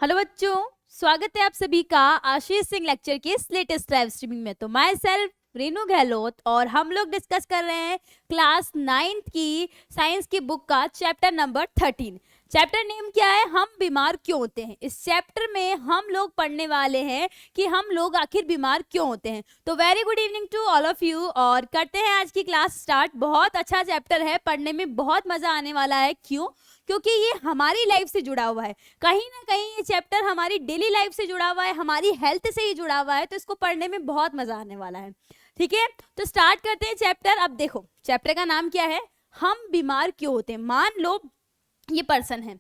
Hello बच्चों, स्वागत है आप सभी का आशीष सिंह लेक्चर के लेटेस्ट लाइव स्ट्रीमिंग में। तो माई सेल्फ रेनू गहलोत और हम लोग डिस्कस कर रहे हैं क्लास 9th की साइंस की बुक का चैप्टर नंबर 13। चैप्टर नेम क्या है? हम बीमार क्यों होते हैं। इस चैप्टर में हम लोग पढ़ने वाले हैं कि हम लोग आखिर बीमार क्यों होते हैं। तो very good evening to all of you और करते हैं आज की क्लास स्टार्ट। बहुत अच्छा चैप्टर है, पढ़ने में बहुत मजा आने वाला है। क्यों? क्योंकि ये हमारी लाइफ से जुड़ा हुआ है। कहीं ना कहीं ये चैप्टर हमारी डेली लाइफ से जुड़ा हुआ है, हमारी हेल्थ से ही जुड़ा हुआ है। तो इसको पढ़ने में बहुत मजा आने वाला है। ठीक है, तो स्टार्ट करते हैं चैप्टर। अब देखो चैप्टर का नाम क्या है, हम बीमार क्यों होते हैं। मान लो ये पर्सन है,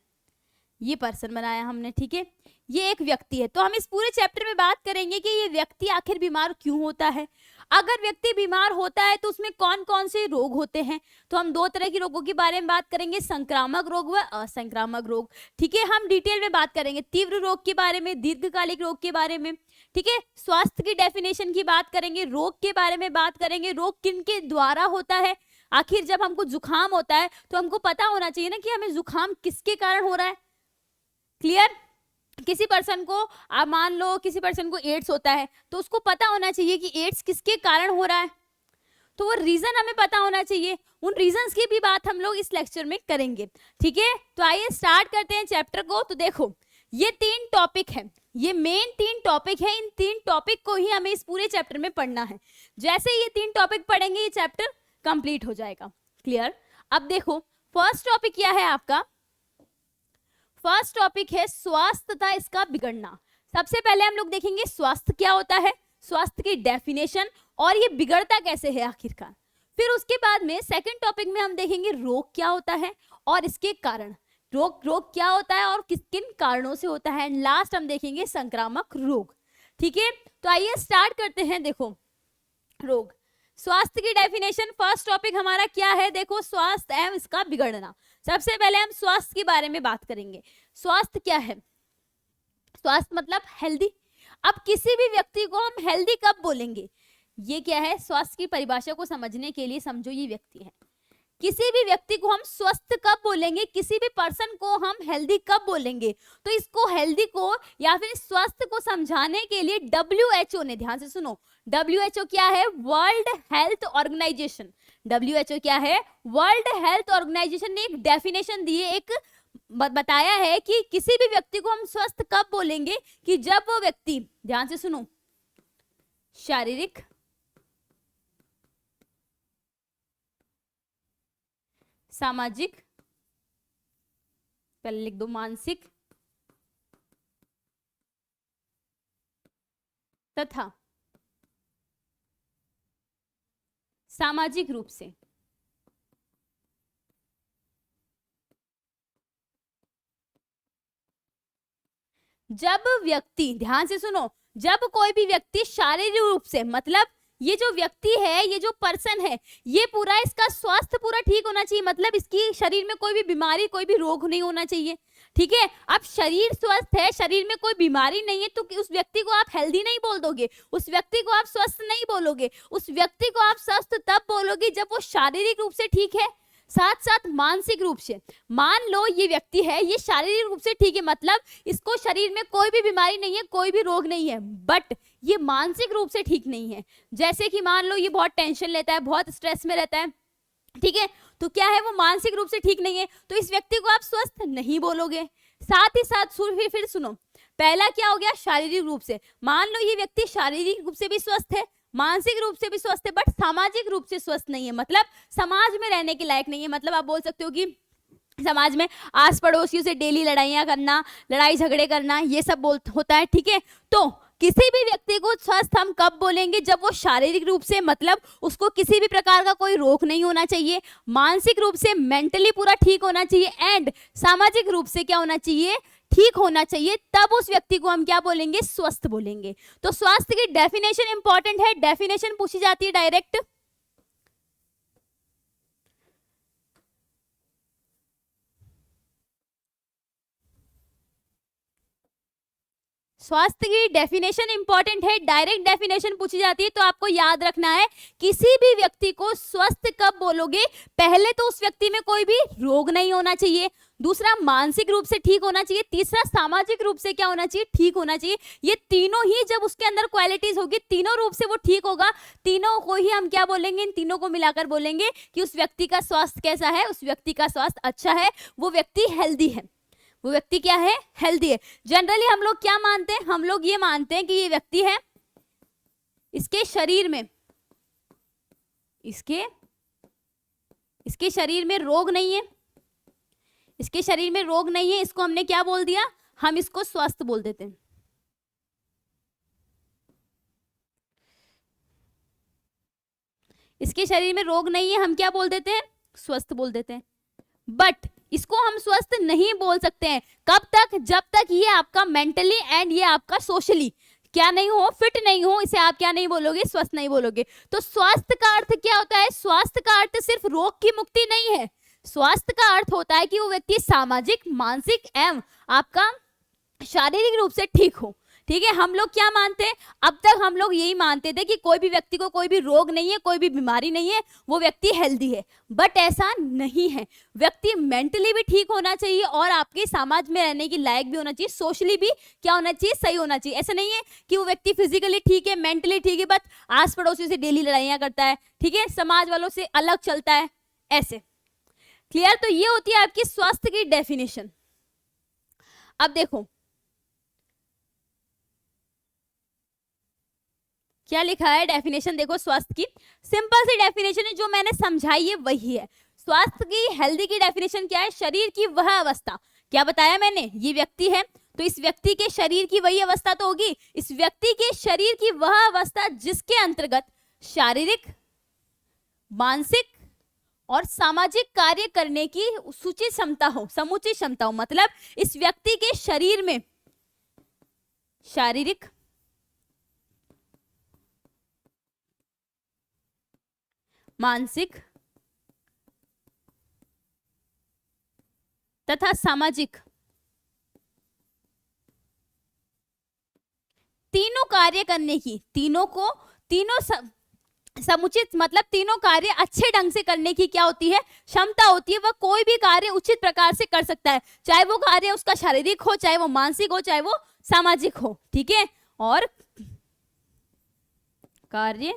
ये पर्सन बनाया हमने, ठीक है, ये एक व्यक्ति है। तो हम इस पूरे चैप्टर में बात करेंगे कि ये व्यक्ति आखिर बीमार क्यों होता है। अगर व्यक्ति बीमार होता है तो उसमें कौन कौन से रोग होते हैं। तो हम दो तरह के रोगों के बारे में बात करेंगे, संक्रामक रोग व असंक्रामक रोग। ठीक है, हम डिटेल में बात करेंगे तीव्र रोग के बारे में, दीर्घकालिक रोग के बारे में। ठीक है, स्वास्थ्य की डेफिनेशन की बात करेंगे, रोग के बारे में बात करेंगे, रोग किन के द्वारा होता है। आखिर जब हमको जुकाम होता है तो हमको पता होना चाहिए ना कि हमें जुकाम किसके कारण हो रहा है। क्लियर? किसी पर्सन को, आप मान लो किसी पर्सन को एड्स होता है तो उसको पता होना चाहिए कि एड्स किसके कारण हो रहा है। तो वो रीजन हमें पता होना चाहिए। उन रीजंस की भी बात हम लोग इस लेक्चर में करेंगे। ठीक है, तो आइए स्टार्ट करते हैं चैप्टर को। तो देखो ये 3 टॉपिक है, ये मेन 3 टॉपिक है। इन 3 टॉपिक को ही हमें इस पूरे चैप्टर में पढ़ना है। जैसे ये 3 टॉपिक पढ़ेंगे ये चैप्टर कंप्लीट हो जाएगा। क्लियर? अब देखो फर्स्ट टॉपिक क्या है आपका। फर्स्ट टॉपिक है स्वास्थ्य तथा इसका बिगड़ना। सबसे पहले हम लोग देखेंगे स्वास्थ्य क्या होता है, स्वास्थ्य की डेफिनेशन और ये बिगड़ता कैसे है आखिरकार। फिर उसके बाद में सेकंड टॉपिक में हम देखेंगे रोग क्या होता है और इसके कारण, रोग क्या होता है और किस किन कारणों से होता है। लास्ट हम देखेंगे संक्रामक रोग। ठीक है, तो आइए स्टार्ट करते हैं। देखो रोग, स्वास्थ्य की डेफिनेशन, फर्स्ट टॉपिक हमारा क्या है। देखो स्वास्थ्य एवं इसका बिगड़ना। सबसे पहले हम स्वास्थ्य के बारे में बात करेंगे। स्वास्थ्य क्या है? स्वास्थ्य मतलब हेल्दी। अब किसी भी व्यक्ति को हम हेल्दी कब बोलेंगे, ये क्या है, स्वास्थ्य की परिभाषा को समझने के लिए समझो ये व्यक्ति है। किसी भी व्यक्ति को हम स्वस्थ कब बोलेंगे, किसी भी पर्सन को हम हेल्दी कब बोलेंगे। तो इसको हेल्दी को या फिर स्वास्थ्य को समझाने के लिए WHO ने, ध्यान से सुनो, WHO क्या है, वर्ल्ड हेल्थ ऑर्गेनाइजेशन। WHO क्या है, वर्ल्ड हेल्थ ऑर्गेनाइजेशन ने एक डेफिनेशन दी है, एक बताया है कि किसी भी व्यक्ति को हम स्वस्थ कब बोलेंगे कि जब वो व्यक्ति, ध्यान से सुनो, शारीरिक, सामाजिक, पहले लिख दो मानसिक तथा सामाजिक रूप से जब व्यक्ति, ध्यान से सुनो, जब कोई भी व्यक्ति शारीरिक रूप से, मतलब ये जो व्यक्ति है, ये जो पर्सन है, ये पूरा इसका स्वास्थ्य पूरा ठीक होना चाहिए। मतलब इसकी शरीर में कोई भी बीमारी, कोई भी रोग नहीं होना चाहिए। ठीक है, अब शरीर स्वस्थ है, शरीर में कोई बीमारी नहीं है, तो उस व्यक्ति को आप हेल्दी नहीं बोल दोगे, उस व्यक्ति को आप स्वस्थ नहीं बोलोगे। उस व्यक्ति को आप स्वस्थ तब बोलोगे जब वो शारीरिक रूप से ठीक है, साथ साथ मानसिक रूप से। मान लो ये व्यक्ति है, ये शारीरिक रूप से ठीक है, मतलब इसको शरीर में कोई भी बीमारी नहीं है, कोई भी रोग नहीं है, बट ये मानसिक रूप से ठीक नहीं है। जैसे कि मान लो ये बहुत टेंशन लेता है, बहुत स्ट्रेस में रहता है, ठीक है, तो क्या है, वो मानसिक रूप से ठीक नहीं है, तो इस व्यक्ति को आप स्वस्थ नहीं बोलोगे। साथ ही साथ फिर सुनो, पहला क्या हो गया, शारीरिक रूप से। मान लो ये व्यक्ति शारीरिक रूप से भी स्वस्थ है, मानसिक रूप से भी स्वस्थ है, बट सामाजिक रूप से स्वस्थ नहीं है, मतलब समाज में रहने के लायक नहीं है। मतलब आप बोल सकते हो कि समाज में आस पड़ोसियों से डेली लड़ाइयां करना, लड़ाई झगड़े करना, ये सब होता है। ठीक है, तो किसी भी व्यक्ति को स्वस्थ हम कब बोलेंगे, जब वो शारीरिक रूप से, मतलब उसको किसी भी प्रकार का कोई रोग नहीं होना चाहिए, मानसिक रूप से मेंटली पूरा ठीक होना चाहिए, एंड सामाजिक रूप से क्या होना चाहिए, ठीक होना चाहिए, तब उस व्यक्ति को हम क्या बोलेंगे, स्वस्थ बोलेंगे। तो स्वास्थ्य की डेफिनेशन इंपॉर्टेंट है, डेफिनेशन पूछी जाती है डायरेक्ट। स्वास्थ्य की डेफिनेशन इंपॉर्टेंट है, डायरेक्ट डेफिनेशन पूछी जाती है तो आपको याद रखना है किसी भी व्यक्ति को स्वस्थ कब बोलोगे, पहले तो उस व्यक्ति में कोई भी रोग नहीं होना चाहिए, दूसरा मानसिक रूप से ठीक होना चाहिए, तीसरा सामाजिक रूप से क्या होना चाहिए, ठीक होना चाहिए। ये तीनों ही जब उसके अंदर क्वालिटीज होगी, तीनों रूप से वो ठीक होगा, तीनों को ही हम क्या बोलेंगे, इन तीनों को मिलाकर बोलेंगे कि उस व्यक्ति का स्वास्थ्य कैसा है, उस व्यक्ति का स्वास्थ्य अच्छा है, वो व्यक्ति हेल्दी है, वो व्यक्ति क्या है, हेल्दी है। जनरली हम लोग क्या मानते हैं, हम लोग ये मानते हैं कि ये व्यक्ति है, इसके शरीर में इसके शरीर में रोग नहीं है, इसके शरीर में रोग नहीं है, इसको हमने क्या बोल दिया, हम इसको स्वस्थ बोल देते हैं। इसके शरीर में रोग नहीं है, हम क्या बोल देते हैं, स्वस्थ बोल देते हैं। बट इसको हम स्वस्थ नहीं बोल सकते हैं, कब तक, जब तक ये आपका मेंटली एंड ये आपका सोशली क्या नहीं हो, फिट नहीं हो, इसे आप क्या नहीं बोलोगे, स्वस्थ नहीं बोलोगे। तो स्वास्थ्य का अर्थ क्या होता है, स्वास्थ्य का अर्थ सिर्फ रोग की मुक्ति नहीं है, स्वास्थ्य का अर्थ होता है कि वो व्यक्ति सामाजिक, मानसिक एवं आपका शारीरिक रूप से ठीक हो। ठीक है, हम लोग क्या मानते हैं, अब तक हम लोग यही मानते थे कि कोई भी व्यक्ति को कोई भी रोग नहीं है, कोई भी बीमारी नहीं है, वो व्यक्ति हेल्दी है, बट ऐसा नहीं है। व्यक्ति मेंटली भी ठीक होना चाहिए और आपके समाज में रहने की लायक भी होना चाहिए, सोशली भी क्या होना चाहिए, सही होना चाहिए। ऐसा नहीं है कि वो व्यक्ति फिजिकली ठीक है, मेंटली ठीक है, बस आस पड़ोसी से डेली लड़ाइयाँ करता है, ठीक है, समाज वालों से अलग चलता है, ऐसे। क्लियर, तो ये होती है आपकी स्वास्थ्य की डेफिनेशन। अब देखो क्या लिखा है डेफिनेशन, देखो स्वास्थ्य की सिंपल सी डेफिनेशन है, जो मैंने समझाई है वही है। स्वास्थ्य की, हेल्दी की डेफिनेशन क्या है, शरीर की वह अवस्था, क्या बताया मैंने, ये व्यक्ति है तो इस व्यक्ति के शरीर की वही अवस्था तो होगी, इस व्यक्ति के शरीर की वह अवस्था जिसके अंतर्गत शारीरिक, मानसिक और सामाजिक कार्य करने की सूचित क्षमता हो, समुचित क्षमता हो। मतलब इस व्यक्ति के शरीर में शारीरिक, मानसिक तथा सामाजिक तीनों कार्य करने की, तीनों समुचित, मतलब तीनों कार्य अच्छे ढंग से करने की क्या होती है, क्षमता होती है। वह कोई भी कार्य उचित प्रकार से कर सकता है, चाहे वो कार्य उसका शारीरिक हो, चाहे वो मानसिक हो, चाहे वो सामाजिक हो। ठीक है, और कार्य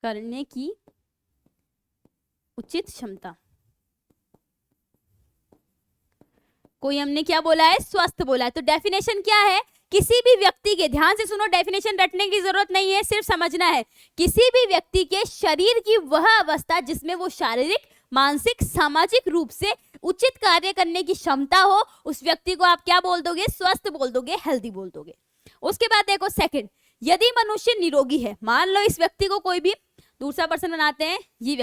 करने की उचित क्षमता, कोई हमने क्या बोला है, स्वस्थ बोला है। तो डेफिनेशन क्या है, किसी भी व्यक्ति के, ध्यान से सुनो, डेफिनेशन रटने की जरूरत नहीं है, सिर्फ समझना है, किसी भी व्यक्ति के शरीर की वह अवस्था जिसमें वो शारीरिक, मानसिक, सामाजिक रूप से उचित कार्य करने की क्षमता हो, उस व्यक्ति को आप क्या बोल दोगे, स्वस्थ बोल दोगे, हेल्दी बोल दोगे। उसके बाद देखो सेकंड, यदि मनुष्य निरोगी है, मान लो इस व्यक्ति को कोई भी दूसरा पर्सन बनाते हैं, ये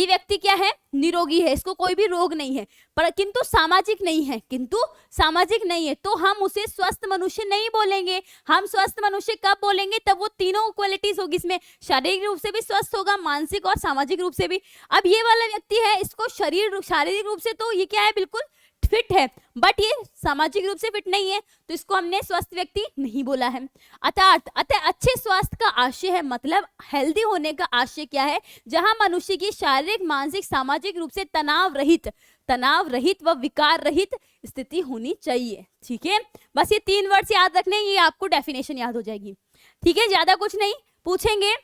व्यक्ति क्या है, निरोगी है, इसको कोई भी रोग नहीं है, पर किंतु सामाजिक नहीं है, तो हम उसे स्वस्थ मनुष्य नहीं बोलेंगे। हम स्वस्थ मनुष्य कब बोलेंगे, तब वो तीनों क्वालिटीज होगी, इसमें शारीरिक रूप से भी स्वस्थ होगा, मानसिक और सामाजिक रूप से भी। अब ये वाला व्यक्ति है, इसको शारीरिक रूप से तो ये क्या है, बिल्कुल फिट है, बट ये सामाजिक रूप से फिट नहीं है, तो इसको हमने स्वस्थ व्यक्ति नहीं बोला है। अतः अच्छे स्वास्थ्य का आशय है, मतलब हेल्दी होने का आशय क्या है, जहां मनुष्य की शारीरिक, मानसिक, सामाजिक रूप से तनाव रहित व विकार रहित स्थिति होनी चाहिए। ठीक है, बस ये 3 वर्ड्स याद रखने, ये आपको डेफिनेशन याद हो जाएगी। ठीक है, ज्यादा कुछ नहीं पूछेंगे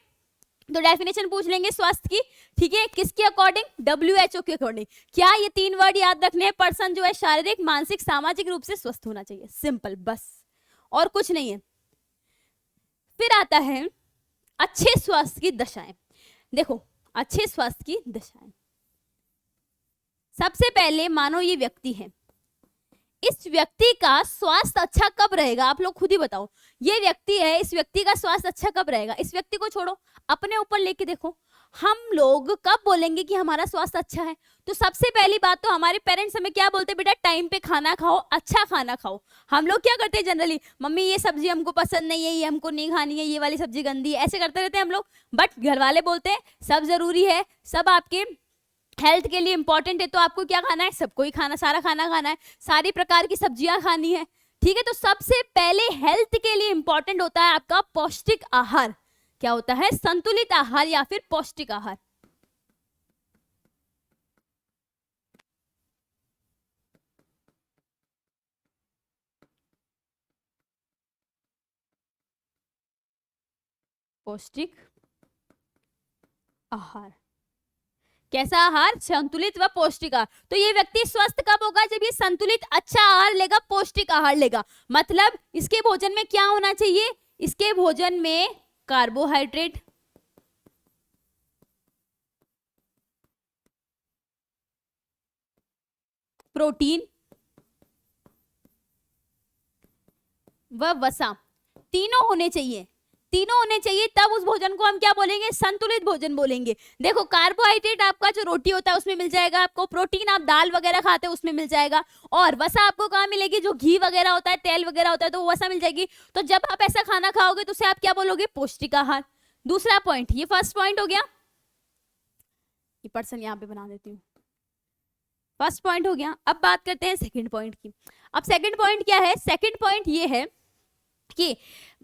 तो डेफिनेशन पूछ लेंगे स्वास्थ्य की। ठीक है, किसके अकॉर्डिंग, WHO के अकॉर्डिंग। क्या ये 3 वर्ड याद रखने हैं, पर्सन जो है शारीरिक, मानसिक, सामाजिक रूप से स्वस्थ होना चाहिए, सिंपल, बस और कुछ नहीं है। फिर आता है अच्छे स्वास्थ्य की दशाएं। देखो अच्छे स्वास्थ्य की दशाएं, सबसे पहले मानो ये व्यक्ति है, इस व्यक्ति का स्वास्थ्य अच्छा कब रहेगा, आप लोग खुद ही बताओ। ये व्यक्ति है, इस व्यक्ति का स्वास्थ्य अच्छा कब रहेगा, इस व्यक्ति को छोड़ो, अपने ऊपर लेके देखो, हम लोग कब बोलेंगे कि हमारा स्वास्थ्य अच्छा है। तो सबसे पहली बात तो हमारे पेरेंट्स हमें क्या बोलते हैं, बेटा टाइम पे खाना खाओ, अच्छा खाना खाओ। हम लोग क्या करते हैं जनरली, मम्मी ये सब्जी हमको पसंद नहीं है, ये हमको नहीं खानी है, ये वाली सब्जी गंदी है, ऐसे करते रहते हैं हम लोग। बट घर वाले बोलते हैं सब जरूरी है, सब आपके हेल्थ के लिए इंपॉर्टेंट है, तो आपको क्या खाना है, सबको ही खाना, सारा खाना खाना है, सारी प्रकार की सब्जियां खानी है, ठीक है। तो सबसे पहले हेल्थ के लिए इंपॉर्टेंट होता है आपका पौष्टिक आहार। क्या होता है, संतुलित आहार या फिर पौष्टिक आहार। पौष्टिक आहार, कैसा आहार, संतुलित व पौष्टिक आहार। तो ये व्यक्ति स्वस्थ कब होगा, जब ये संतुलित अच्छा आहार लेगा, पौष्टिक आहार लेगा। मतलब इसके भोजन में क्या होना चाहिए, इसके भोजन में कार्बोहाइड्रेट, प्रोटीन व वसा तीनों होने चाहिए, तीनों होने चाहिए, तब उस भोजन को हम क्या बोलेंगे, संतुलित भोजन बोलेंगे। देखो कार्बोहाइड्रेट आपका जो रोटी होता है उसमें मिल जाएगा आपको, प्रोटीन आप दाल वगैरह खाते हैं उसमें मिल जाएगा, और वसा आपको कहाँ मिलेगी, जो घी वगैरह होता है, तेल वगैरह होता है, तो वो वसा मिल जाएगी। तो जब आप ऐसा खाना खाओगे तो उसे आप क्या बोलोगे, पौष्टिक आहार। दूसरा पॉइंट, ये फर्स्ट पॉइंट हो गया, ये पर्सन यहाँ पे बना देती हूँ, फर्स्ट पॉइंट हो गया। अब बात करते हैं सेकंड पॉइंट की। अब सेकंड पॉइंट क्या है, सेकंड पॉइंट ये है कि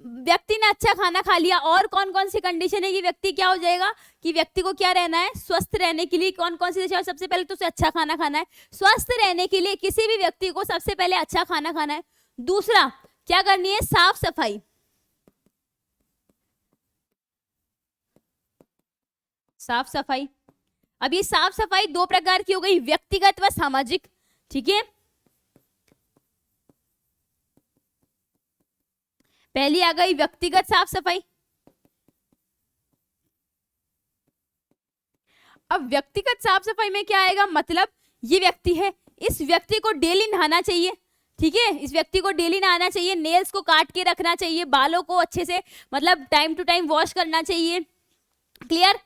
व्यक्ति ने अच्छा खाना खा लिया, और कौन कौन सी कंडीशन है कि व्यक्ति क्या हो जाएगा, कि व्यक्ति को क्या रहना है, स्वस्थ रहने के लिए कौन कौन सी दिशा, सबसे पहले तो उसे अच्छा खाना खाना है। स्वस्थ रहने के लिए किसी भी व्यक्ति को सबसे पहले अच्छा खाना खाना है। दूसरा क्या करनी है, साफ सफाई, साफ सफाई। अब ये साफ सफाई दो प्रकार की हो गई, व्यक्तिगत व सामाजिक, ठीक है। पहली आ गई व्यक्तिगत साफ सफाई। अब व्यक्तिगत साफ सफाई में क्या आएगा, मतलब ये व्यक्ति है, इस व्यक्ति को डेली नहाना चाहिए, ठीक है, इस व्यक्ति को डेली नहाना चाहिए, नेल्स को काट के रखना चाहिए, बालों को अच्छे से मतलब टाइम टू टाइम वॉश करना चाहिए, क्लियर।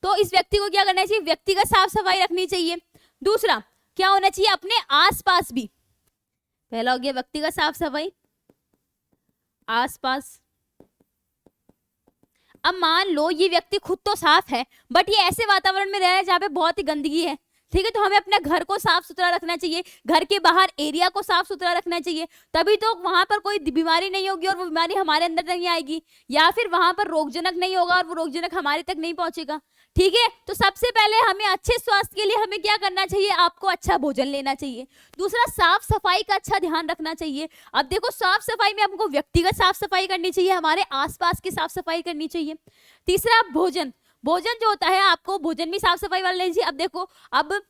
तो इस व्यक्ति को क्या करना चाहिए, व्यक्तिगत साफ सफाई रखनी चाहिए। दूसरा क्या होना चाहिए, अपने आसपास भी, पहला हो गया व्यक्तिगत साफ सफाई, आसपास। अब मान लो ये व्यक्ति खुद तो साफ है, बट ये ऐसे वातावरण में रह रहा है जहाँ पे बहुत ही गंदगी है, ठीक है। तो हमें अपने घर को साफ सुथरा रखना चाहिए, घर के बाहर एरिया को साफ सुथरा रखना चाहिए, तभी तो वहां पर कोई बीमारी नहीं होगी और वो बीमारी हमारे अंदर नहीं आएगी, या फिर वहां पर रोगजनक नहीं होगा और वो रोगजनक हमारे तक नहीं पहुंचेगा, ठीक है। तो सबसे पहले हमें अच्छे स्वास्थ्य के लिए हमें क्या करना चाहिए, आपको अच्छा भोजन लेना चाहिए। दूसरा साफ सफाई का अच्छा ध्यान रखना चाहिए। अब देखो साफ सफाई में हमको व्यक्तिगत साफ सफाई करनी चाहिए, हमारे आसपास की साफ सफाई करनी चाहिए। तीसरा भोजन, भोजन जो होता है आपको भोजन भी साफ सफाई वाला लेना चाहिए। अब देखो, अब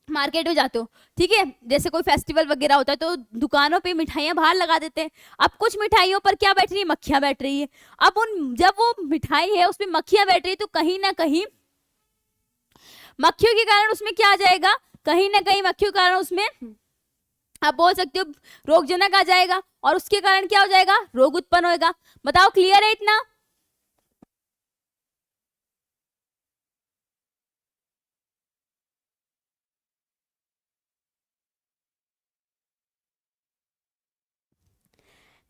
मार्केट में जाते हो, ठीक है, जैसे कोई फेस्टिवल वगैरह होता है तो दुकानों पे मिठाइयां बाहर लगा देते हैं। अब कुछ मिठाइयों पर क्या बैठ रही है, मक्खियां बैठ रही है। अब उन जब वो मिठाई है उसमें मक्खियां बैठ रही है, तो कहीं ना कहीं मक्खियों के कारण उसमें क्या आ जाएगा, कहीं ना कहीं मक्खियों के कारण उसमें आप बोल सकते हो रोगजनक आ जाएगा, और उसके कारण क्या हो जाएगा, रोग उत्पन्न होगा। बताओ क्लियर है इतना।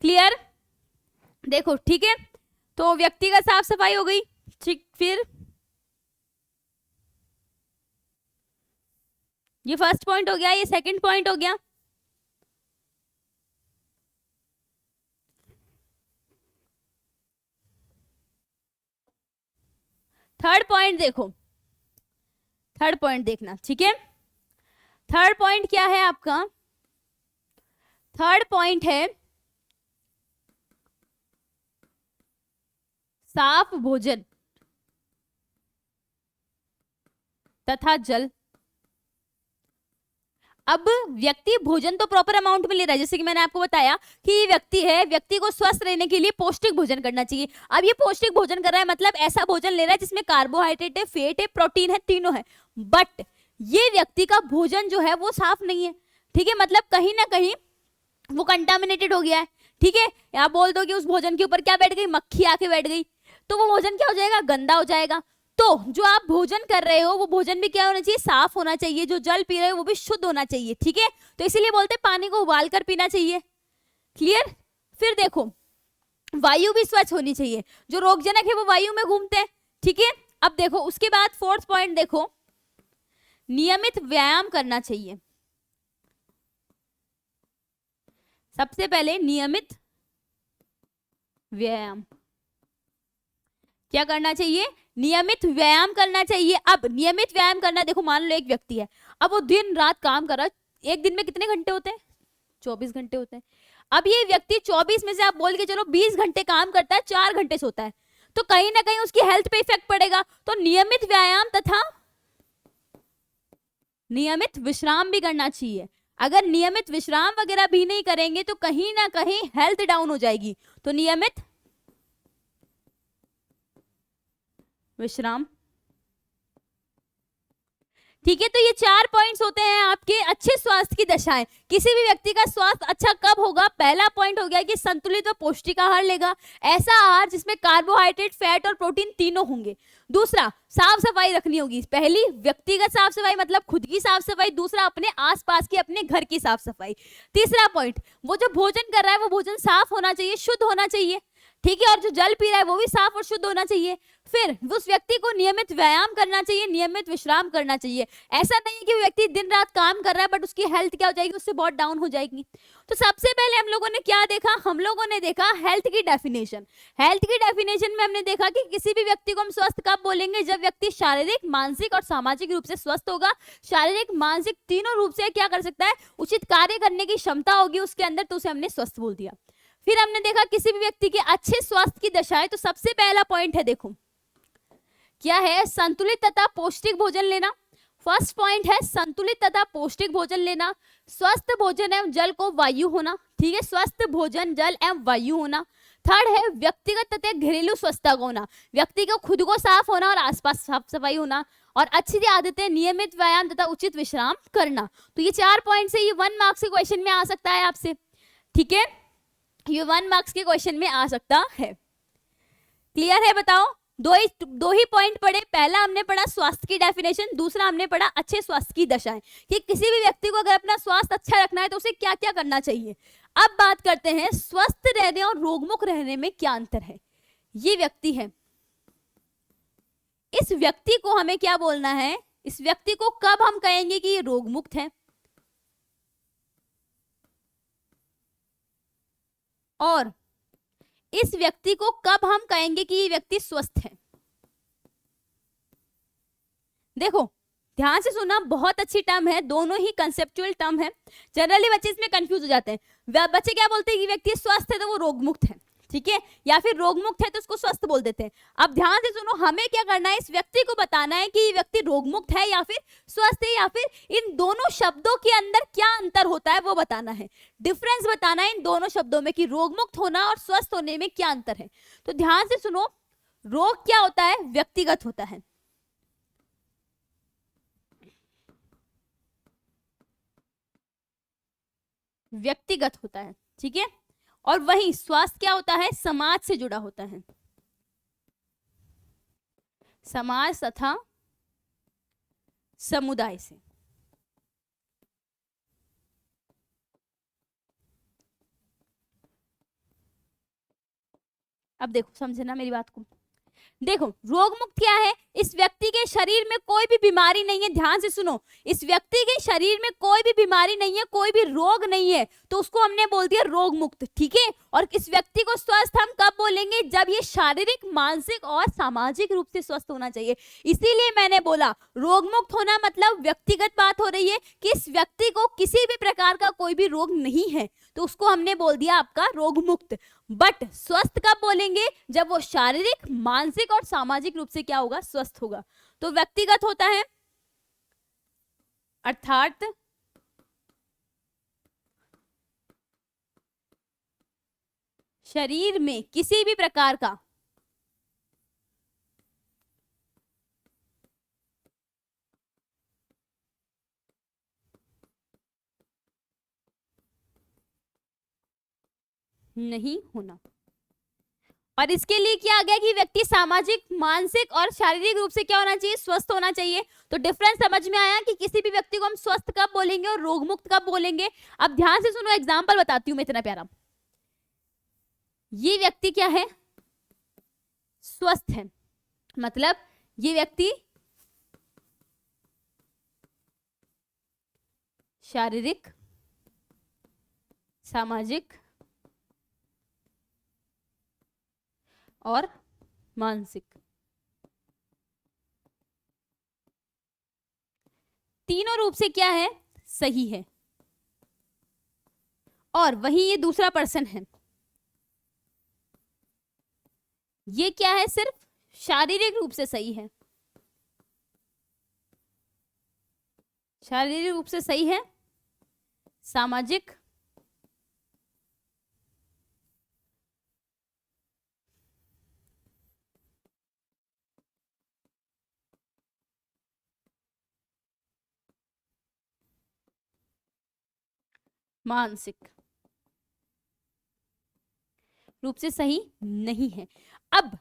क्लियर, देखो ठीक है। तो व्यक्तिगत साफ सफाई हो गई, ठीक। फिर ये फर्स्ट पॉइंट हो गया, ये सेकंड पॉइंट हो गया। थर्ड पॉइंट देखो, थर्ड पॉइंट देखना, ठीक है। थर्ड पॉइंट क्या है आपका, थर्ड पॉइंट है साफ भोजन तथा जल। अब व्यक्ति भोजन तो प्रॉपर अमाउंट में ले रहा है, जैसे कि मैंने आपको बताया कि ये व्यक्ति है, व्यक्ति को स्वस्थ रहने के लिए पौष्टिक भोजन करना चाहिए। अब ये पौष्टिक भोजन कर रहा है, मतलब ऐसा भोजन ले रहा है जिसमें कार्बोहाइड्रेट है, फैट है, प्रोटीन है, तीनों है, बट ये व्यक्ति का भोजन जो है वो साफ नहीं है, ठीक है। मतलब कहीं ना कहीं वो कंटामिनेटेड हो गया है, ठीक है। आप बोल दो कि उस भोजन के ऊपर क्या बैठ गई, मक्खी आके बैठ गई, तो वो भोजन क्या हो जाएगा, गंदा हो जाएगा। तो जो आप भोजन कर रहे हो वो भोजन भी क्या होना चाहिए, साफ होना चाहिए। जो जल पी रहे हो वो भी शुद्ध होना चाहिए, ठीक है। तो इसीलिए बोलते हैं पानी को उबाल कर पीना चाहिए, क्लियर। फिर देखो वायु भी स्वच्छ होनी चाहिए, जो रोगजनक है वो वायु में घूमते हैं, ठीक है। अब देखो उसके बाद फोर्थ पॉइंट देखो, नियमित व्यायाम करना चाहिए। सबसे पहले नियमित व्यायाम क्या करना चाहिए? नियमित व्यायाम करना चाहिए। अब नियमित व्यायाम करना, देखो मान लो एक व्यक्ति है, अब वो दिन रात काम कर रहा है, एक दिन में कितने घंटे होते हैं? 24 घंटे होते हैं। अब ये व्यक्ति 24 में से आप बोल के चलो 20 घंटे काम करता है, 4 घंटे सोता है, तो कहीं ना कहीं उसकी हेल्थ पे इफेक्ट पड़ेगा। तो नियमित व्यायाम तथा नियमित विश्राम भी करना चाहिए। अगर नियमित विश्राम वगैरह भी नहीं करेंगे तो कहीं ना कहीं हेल्थ डाउन हो जाएगी। तो नियमित विश्राम, ठीक है। तो ये 4 पॉइंट्स होते हैं आपके अच्छे स्वास्थ्य की दशाएं। किसी भी व्यक्ति का स्वास्थ्य अच्छा कब होगा? पहला पॉइंट हो गया कि संतुलित व पौष्टिक आहार लेगा, ऐसा आहार जिसमें कार्बोहाइड्रेट, फैट और प्रोटीन तीनों होंगे। दूसरा, साफ सफाई रखनी होगी। पहली व्यक्तिगत साफ सफाई मतलब खुद की साफ सफाई, दूसरा अपने आसपास की, अपने घर की साफ सफाई। तीसरा पॉइंट, वो जो भोजन कर रहा है वो भोजन साफ होना चाहिए, शुद्ध होना चाहिए, ठीक है, और जो जल पी रहा है वो भी साफ और शुद्ध होना चाहिए। फिर उस व्यक्ति को नियमित व्यायाम करना चाहिए, नियमित विश्राम करना चाहिए। ऐसा नहीं है कि वो व्यक्ति दिन रात काम कर रहा है बट उसकी हेल्थ क्या हो जाएगी? उससे बहुत डाउन हो जाएगी। तो सबसे पहले हम लोगों ने क्या देखा? हम लोगों ने देखा हेल्थ की डेफिनेशन। हेल्थ की डेफिनेशन में हमने देखा कि किसी भी व्यक्ति को हम स्वस्थ कब बोलेंगे? जब व्यक्ति शारीरिक, मानसिक और सामाजिक रूप से स्वस्थ होगा। शारीरिक, मानसिक तीनों रूप से क्या कर सकता है? उचित कार्य करने की क्षमता होगी उसके अंदर, तो उसे हमने स्वस्थ बोल दिया। फिर हमने देखा किसी भी व्यक्ति के अच्छे स्वास्थ्य की दशाएं। तो सबसे पहला पॉइंट है, देखो क्या है? संतुलित तथा पौष्टिक भोजन लेना। फर्स्ट पॉइंट है संतुलित तथा पौष्टिक भोजन लेना। स्वस्थ भोजन एवं जल को वायु होना, ठीक है, स्वस्थ भोजन, जल एवं वायु होना। थर्ड है व्यक्तिगत तथा घरेलू स्वच्छता को होना, व्यक्ति को खुद को साफ होना और आसपास साफ सफाई होना। और अच्छी आदतें, नियमित व्यायाम तथा उचित विश्राम करना। तो ये 4 पॉइंट से ये 1 मार्क्स के क्वेश्चन में आ सकता है आपसे, ठीक है, ये 1 मार्क्स के क्वेश्चन में आ सकता है। क्लियर है? बताओ। दो ही पॉइंट पढ़े। पहला हमने पढ़ा स्वास्थ्य की डेफिनेशन, दूसरा हमने पढ़ा अच्छे स्वास्थ्य की दशाएं, कि किसी भी व्यक्ति को अगर अपना स्वास्थ्य अच्छा रखना है तो उसे क्या क्या करना चाहिए। अब बात करते हैं स्वस्थ रहने और रोगमुक्त रहने में क्या अंतर है। ये व्यक्ति है, इस व्यक्ति को हमें क्या बोलना है? इस व्यक्ति को कब हम कहेंगे कि ये रोगमुक्त है, और इस व्यक्ति को कब हम कहेंगे कि ये व्यक्ति स्वस्थ है। देखो ध्यान से सुनना, बहुत अच्छी टर्म है, दोनों ही कंसेप्चुअल टर्म है। जनरली बच्चे इसमें कंफ्यूज हो जाते हैं। बच्चे क्या बोलते हैं कि व्यक्ति स्वस्थ है तो वो रोगमुक्त है, ठीक है, या फिर रोगमुक्त है तो उसको स्वस्थ बोल देते हैं। अब ध्यान से सुनो, हमें क्या करना है? इस व्यक्ति को बताना है कि ये व्यक्ति रोगमुक्त है या फिर स्वस्थ है, या फिर इन दोनों शब्दों के अंदर क्या अंतर होता है वो बताना है। डिफरेंस बताना है इन दोनों शब्दों में कि रोगमुक्त होना और स्वस्थ होने में क्या अंतर है। तो ध्यान से सुनो, रोग क्या होता है? व्यक्तिगत होता है, व्यक्तिगत होता है, ठीक है, और वही स्वास्थ्य क्या होता है? समाज से जुड़ा होता है, समाज तथा समुदाय से। अब देखो समझना मेरी बात को। देखो रोग मुक्त क्या है? इस व्यक्ति के शरीर में कोई भी बीमारी नहीं है। ध्यान से सुनो, इस व्यक्ति के शरीर में कोई भी बीमारी नहीं है, कोई भी रोग नहीं है, तो उसको हमने बोल दिया रोग मुक्त, ठीक है। और इस व्यक्ति को स्वस्थ हम कब बोलेंगे? जब ये शारीरिक, मानसिक और सामाजिक रूप से स्वस्थ होना चाहिए। इसीलिए मैंने बोला रोग मुक्त होना मतलब व्यक्तिगत बात हो रही है कि इस व्यक्ति को किसी भी प्रकार का कोई भी रोग नहीं है, तो उसको हमने बोल दिया आपका रोग मुक्त। बट स्वस्थ कब बोलेंगे? जब वो शारीरिक, मानसिक और सामाजिक रूप से क्या होगा? स्वस्थ होगा। तो व्यक्तिगत होता है अर्थात शरीर में किसी भी प्रकार का नहीं होना। और इसके लिए क्या आ गया कि व्यक्ति सामाजिक, मानसिक और शारीरिक रूप से क्या होना चाहिए? स्वस्थ होना चाहिए। तो डिफरेंस समझ में आया कि किसी भी व्यक्ति को हम स्वस्थ कब बोलेंगे और रोगमुक्त कब बोलेंगे। अब ध्यान से सुनो, एग्जांपल बताती हूं मैं इतना प्यारा। ये व्यक्ति क्या है? स्वस्थ है, मतलब ये व्यक्ति शारीरिक, सामाजिक और मानसिक, तीनों रूप से क्या है, सही है। और वही ये दूसरा पर्सन है, ये क्या है, सिर्फ शारीरिक रूप से सही है, शारीरिक रूप से सही है, सामाजिक मानसिक रूप से सही नहीं है। अब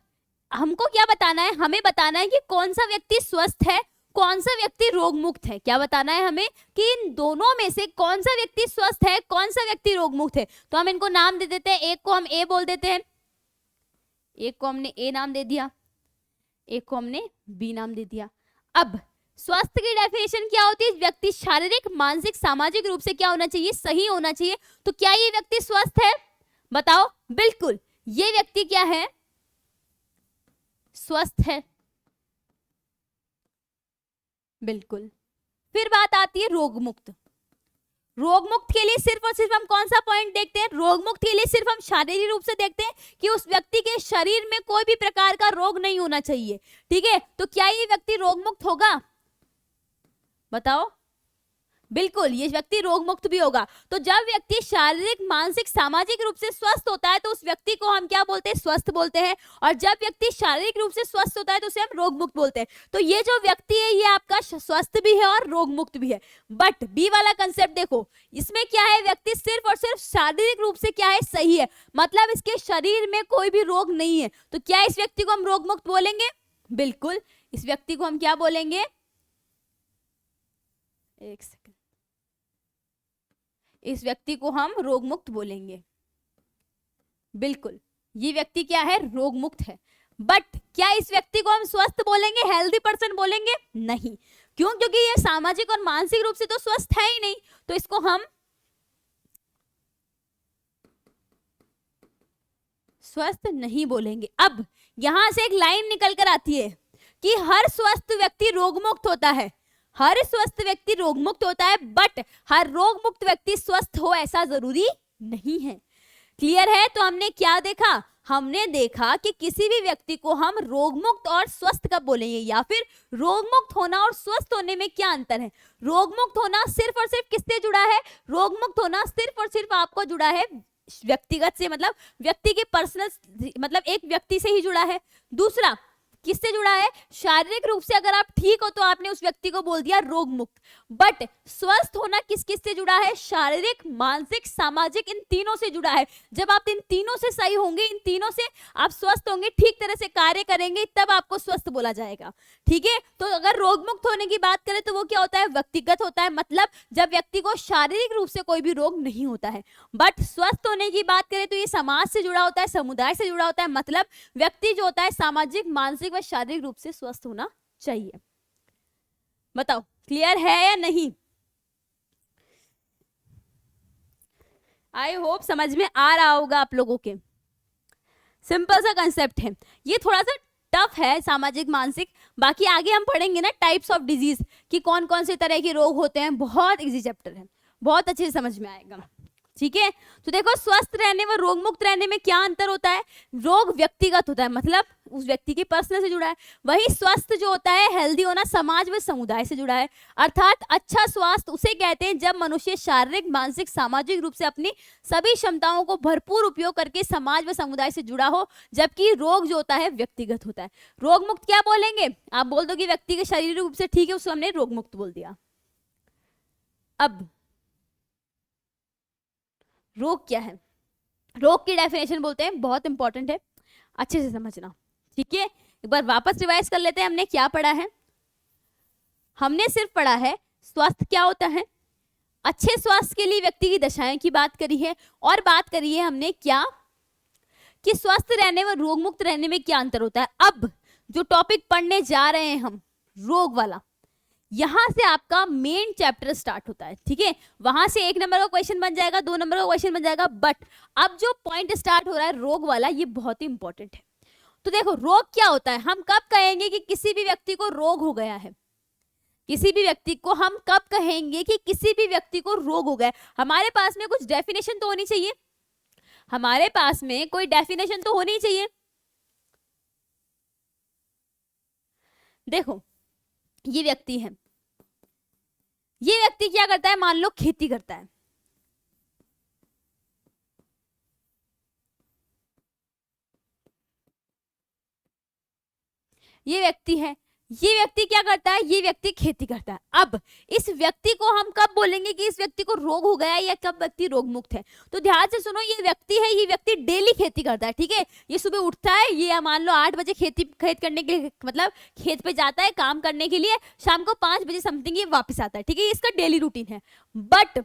हमको क्या बताना है, हमें बताना है कि कौन सा व्यक्ति स्वस्थ है, कौन सा व्यक्ति रोग मुक्त है। क्या बताना है हमें कि इन दोनों में से कौन सा व्यक्ति स्वस्थ है, कौन सा व्यक्ति रोग मुक्त है। तो हम इनको नाम दे देते हैं, एक को हम ए बोल देते हैं, एक को हमने ए नाम दे दिया, एक को हमने बी नाम दे दिया। अब स्वस्थ की डेफिनेशन क्या होती है, व्यक्ति शारीरिक, मानसिक, सामाजिक रूप से क्या होना चाहिए, सही होना चाहिए। तो क्या ये व्यक्ति स्वस्थ है, बताओ। बिल्कुल, ये व्यक्ति क्या है, स्वस्थ है, बिल्कुल। फिर बात आती है रोग मुक्त। रोग मुक्त के लिए सिर्फ और सिर्फ हम कौन सा पॉइंट देखते हैं, रोग मुक्त के लिए सिर्फ हम शारीरिक रूप से देखते हैं कि उस व्यक्ति के शरीर में कोई भी प्रकार का रोग नहीं होना चाहिए, ठीक है। तो क्या ये व्यक्ति रोग मुक्त होगा, बताओ। बिल्कुल, ये व्यक्ति रोग मुक्त भी होगा। तो जब व्यक्ति शारीरिक, मानसिक, सामाजिक रूप से स्वस्थ होता है तो उस व्यक्ति को हम क्या बोलते हैं, स्वस्थ बोलते हैं। और जब व्यक्ति शारीरिक रूप से स्वस्थ होता है तो उसे हम रोग मुक्त बोलते हैं। तो ये जो व्यक्ति है ये आपका स्वस्थ भी है और रोग मुक्त भी है। बट बी वाला कंसेप्ट देखो, इसमें क्या है, व्यक्ति सिर्फ और सिर्फ शारीरिक रूप से क्या है, सही है, मतलब इसके शरीर में कोई भी रोग नहीं है। तो क्या इस व्यक्ति को हम रोग मुक्त बोलेंगे, बिल्कुल। इस व्यक्ति को हम क्या बोलेंगे, एक सेकंड, इस व्यक्ति को हम रोग मुक्त बोलेंगे, बिल्कुल। ये व्यक्ति क्या है, रोग मुक्त है। बट क्या इस व्यक्ति को हम स्वस्थ बोलेंगे, हेल्दी पर्सन बोलेंगे, नहीं। क्यों, क्योंकि ये सामाजिक और मानसिक रूप से तो स्वस्थ है ही नहीं, तो इसको हम स्वस्थ नहीं बोलेंगे। अब यहां से एक लाइन निकल कर आती है कि हर स्वस्थ व्यक्ति रोग मुक्त होता है, हर स्वस्थ व्यक्ति रोग मुक्त होता है, बट हर रोग मुक्त व्यक्ति स्वस्थ हो ऐसा जरूरी नहीं है। क्लियर है। तो हमने क्या देखा, हमने देखा कि किसी भी व्यक्ति को हम रोग मुक्त और स्वस्थ कब बोलेंगे, या फिर रोग मुक्त होना और स्वस्थ होने में क्या अंतर है। रोग मुक्त होना सिर्फ और सिर्फ किससे जुड़ा है, रोग मुक्त होना सिर्फ और सिर्फ आपको जुड़ा है व्यक्तिगत से, मतलब व्यक्ति के पर्सनल, मतलब एक व्यक्ति से ही जुड़ा है। दूसरा किससे जुड़ा है, शारीरिक रूप से अगर आप ठीक हो तो आपने उस व्यक्ति को बोल दिया रोग मुक्त। बट स्वस्थ होना किस किस से जुड़ा है, शारीरिक, मानसिक, सामाजिक, इन तीनों से जुड़ा है। जब आप इन तीनों से सही होंगे, इन तीनों से आप स्वस्थ होंगे, ठीक तरह से कार्य करेंगे, तब आपको स्वस्थ बोला जाएगा, ठीक है। तो अगर रोग मुक्त होने की बात करें तो वो क्या होता है, व्यक्तिगत होता है, मतलब जब व्यक्ति को शारीरिक रूप से कोई भी रोग नहीं होता है। बट स्वस्थ होने की बात करें तो ये समाज से जुड़ा होता है, समुदाय से जुड़ा होता है, मतलब व्यक्ति जो होता है सामाजिक, मानसिक व शारीरिक रूप से स्वस्थ होना चाहिए। बताओ क्लियर है या नहीं। आई होप समझ में आ रहा होगा आप लोगों के। सिंपल सा कंसेप्ट है, ये थोड़ा सा टफ है सामाजिक, मानसिक, बाकी आगे हम पढ़ेंगे ना टाइप्स ऑफ डिजीज कि कौन कौन से तरह के रोग होते हैं। बहुत इजी चैप्टर है, बहुत अच्छे से समझ में आएगा, ठीक है। तो देखो, स्वस्थ रहने व रोग मुक्त रहने में क्या अंतर होता है। रोग व्यक्तिगत होता है, मतलब उस व्यक्ति के पर्सनल से जुड़ा है। वही स्वस्थ जो होता है, हेल्दी होना, समाज व समुदाय से जुड़ा है। अर्थात अच्छा स्वास्थ्य उसे कहते हैं जब मनुष्य शारीरिक, मानसिक, सामाजिक रूप से अपनी सभी क्षमताओं को भरपूर उपयोग करके समाज व समुदाय से जुड़ा हो, जबकि रोग जो होता है व्यक्तिगत होता है। रोग मुक्त क्या बोलेंगे, आप बोल दो कि व्यक्ति के शारीरिक रूप से ठीक है, उसको हमने रोग मुक्त बोल दिया। अब रोग क्या है, रोग की डेफिनेशन बोलते हैं, बहुत इंपॉर्टेंट है, अच्छे से समझना, ठीक है। एक बार वापस रिवाइज कर लेते हैं, हमने क्या पढ़ा है। हमने सिर्फ पढ़ा है स्वास्थ्य क्या होता है, अच्छे स्वास्थ्य के लिए व्यक्ति की दशाएं की बात करी है, और बात करी है हमने क्या कि स्वस्थ रहने व रोग मुक्त रहने में क्या अंतर होता है। अब जो टॉपिक पढ़ने जा रहे हैं हम, रोग वाला, यहां से आपका मेन चैप्टर स्टार्ट होता है, ठीक है। वहां से 1 नंबर का क्वेश्चन बन जाएगा, 2 नंबर का क्वेश्चन बन जाएगा, बट अब जो पॉइंट स्टार्ट हो रहा है रोग वाला, ये बहुत ही इंपॉर्टेंट है। तो देखो रोग क्या होता है, हम कब कहेंगे कि किसी भी व्यक्ति को रोग हो गया है, किसी भी व्यक्ति को हम कब कहेंगे कि किसी भी व्यक्ति को रोग हो गया है? हमारे पास में कुछ डेफिनेशन तो होनी चाहिए, हमारे पास में कोई डेफिनेशन तो होनी चाहिए। देखो ये व्यक्ति है, ये व्यक्ति क्या करता है, मान लो खेती करता है, ये व्यक्ति है, ये व्यक्ति क्या करता है, ये व्यक्ति खेती करता है। अब इस व्यक्ति को हम कब बोलेंगे कि इस व्यक्ति को रोग हो गया है या कब व्यक्ति रोग मुक्त है? तो ध्यान से सुनो, ये व्यक्ति है, ये व्यक्ति डेली खेती करता है, ठीक है। ये सुबह उठता है, ये मान लो 8 बजे खेत करने के लिए, मतलब खेत पे जाता है काम करने के लिए, शाम को 5 बजे समथिंग ये वापस आता है, ठीक है। इसका डेली रूटीन है। बट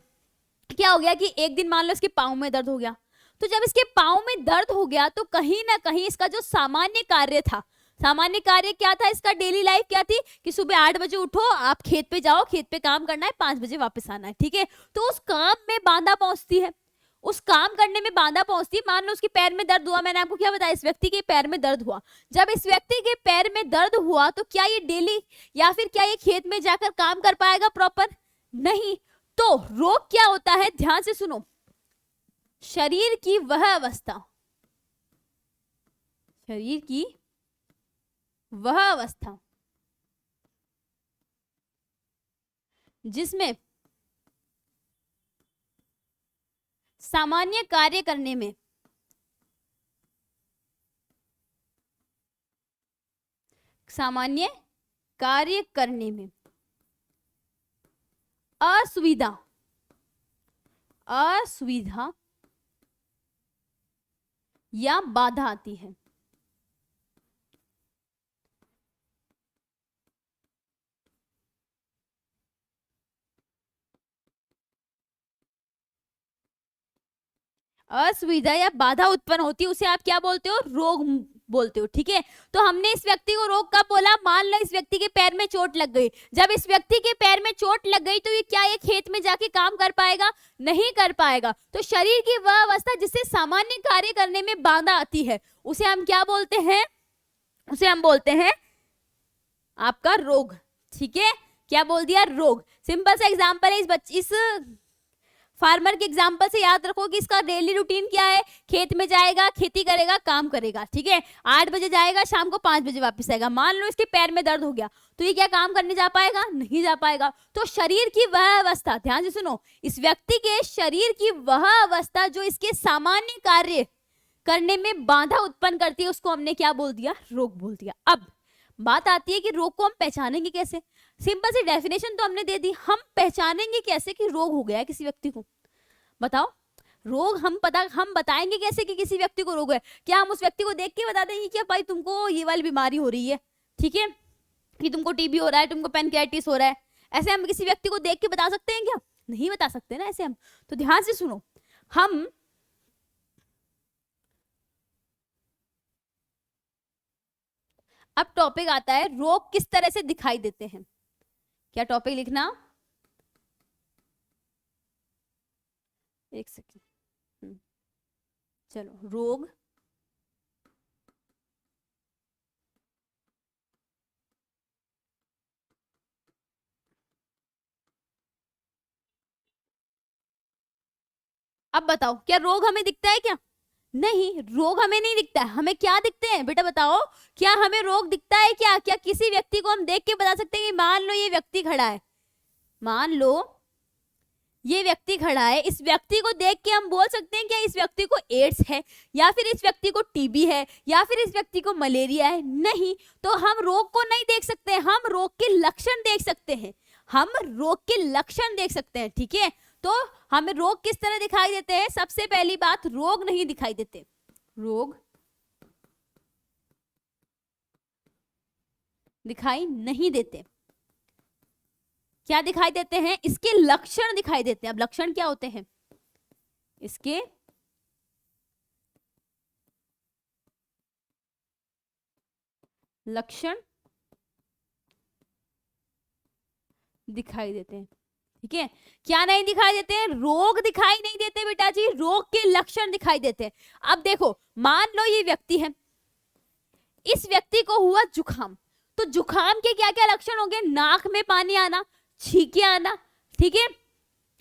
क्या हो गया कि एक दिन मान लो इसके पाँव में दर्द हो गया, तो जब इसके पाँव में दर्द हो गया तो कहीं ना कहीं इसका जो सामान्य कार्य था, सामान्य कार्य क्या था, इसका डेली लाइफ क्या थी कि सुबह 8 बजे उठो, आप खेत पे जाओ, खेत पे काम करना है, 5 बजे वापस आना है, ठीक है। तो उस काम में बाधा पहुंचती है, उस काम करने में बाधा पहुंचती है। मान लो उसके पैर में दर्द हुआ, मैंने आपको क्या बताया, इस व्यक्ति के पैर में दर्द हुआ। जब इस व्यक्ति के पैर में दर्द हुआ तो क्या ये डेली या फिर क्या ये खेत में जाकर काम कर पाएगा प्रॉपर? नहीं। तो रोग क्या होता है, ध्यान से सुनो, शरीर की वह अवस्था, शरीर की वह अवस्था जिसमें सामान्य कार्य करने में सामान्य कार्य करने में असुविधा असुविधा या बाधा आती है। असुविधा या बाधा उत्पन्न होती है, उसे आप क्या बोलते हो, रोग बोलते हो, ठीक है। तो हमने इस व्यक्ति को रोग कब बोला, मान लो इस व्यक्ति के पैर में चोट लग गई। जब इस व्यक्ति के पैर में चोट लग गई तो ये क्या, ये खेत में जाके काम कर पाएगा? नहीं कर पाएगा। तो शरीर की वह अवस्था जिससे सामान्य कार्य करने में बाधा आती है, उसे हम क्या बोलते हैं, उसे हम बोलते हैं आपका रोग, ठीक है। क्या बोल दिया, रोग। सिंपल सा एग्जांपल है, इस फार्मर के एग्जाम्पल से याद रखो कि इसका डेली रूटीन क्या है, खेत में जाएगा, खेती करेगा, काम करेगा, ठीक है। 8 बजे जाएगा, शाम को 5 बजे वापस आएगा। मान लो इसके पैर में दर्द हो गया तो ये क्या काम करने जा पाएगा? नहीं जा पाएगा। तो शरीर की वह अवस्था, ध्यान से सुनो, इस व्यक्ति के शरीर की वह अवस्था जो इसके सामान्य कार्य करने में बाधा उत्पन्न करती है, उसको हमने क्या बोल दिया, रोग बोल दिया। अब बात आती है कि रोग को हम पहचानेंगे कैसे। सिंपल सी डेफिनेशन तो हमने दे दी, हम पहचानेंगे कैसे कि रोग हो गया है किसी व्यक्ति को? बताओ, रोग हम बताएंगे कैसे कि किसी व्यक्ति को रोग है? क्या हम उस व्यक्ति को देख के बता देंगे कि भाई तुमको ये वाली बीमारी हो रही है, ठीक है, कि तुमको टीबी हो रहा है, तुमको पैनक्रियाटिस हो रहा है? ऐसे हम किसी व्यक्ति को देख के बता सकते हैं क्या? नहीं बता सकते ना ऐसे हम। तो ध्यान से सुनो, हम अब टॉपिक आता है रोग किस तरह से दिखाई देते हैं। क्या टॉपिक लिखना, एक सेकेंड, चलो, रोग अब बताओ, क्या रोग हमें दिखता है क्या? नहीं, रोग हमें नहीं दिखता है। हमें क्या दिखते हैं बेटा, बताओ, क्या हमें रोग दिखता है क्या? क्या किसी व्यक्ति को हम देख के बता सकते हैं कि मान लो ये व्यक्ति खड़ा है, मान लो ये व्यक्ति खड़ा है, इस व्यक्ति को देख के हम बोल सकते हैं क्या इस व्यक्ति को एड्स है, या फिर इस व्यक्ति को टीबी है, या फिर इस व्यक्ति को मलेरिया है? नहीं। तो हम रोग को नहीं देख सकते, हम रोग के लक्षण देख सकते हैं, हम रोग के लक्षण देख सकते हैं, ठीक है। तो हमें रोग किस तरह दिखाई देते हैं? सबसे पहली बात, रोग नहीं दिखाई देते, रोग दिखाई नहीं देते। क्या दिखाई देते हैं? इसके लक्षण दिखाई देते हैं। अब लक्षण क्या होते हैं? इसके लक्षण दिखाई देते हैं। ठीक है, क्या नहीं दिखाई देते हैं? रोग दिखाई नहीं देते बेटा जी, रोग के लक्षण दिखाई देते हैं। अब देखो, मान लो ये व्यक्ति है, इस व्यक्ति को हुआ जुखाम, तो जुखाम के क्या क्या लक्षण होंगे? नाक में पानी आना, छींके आना, ठीक है,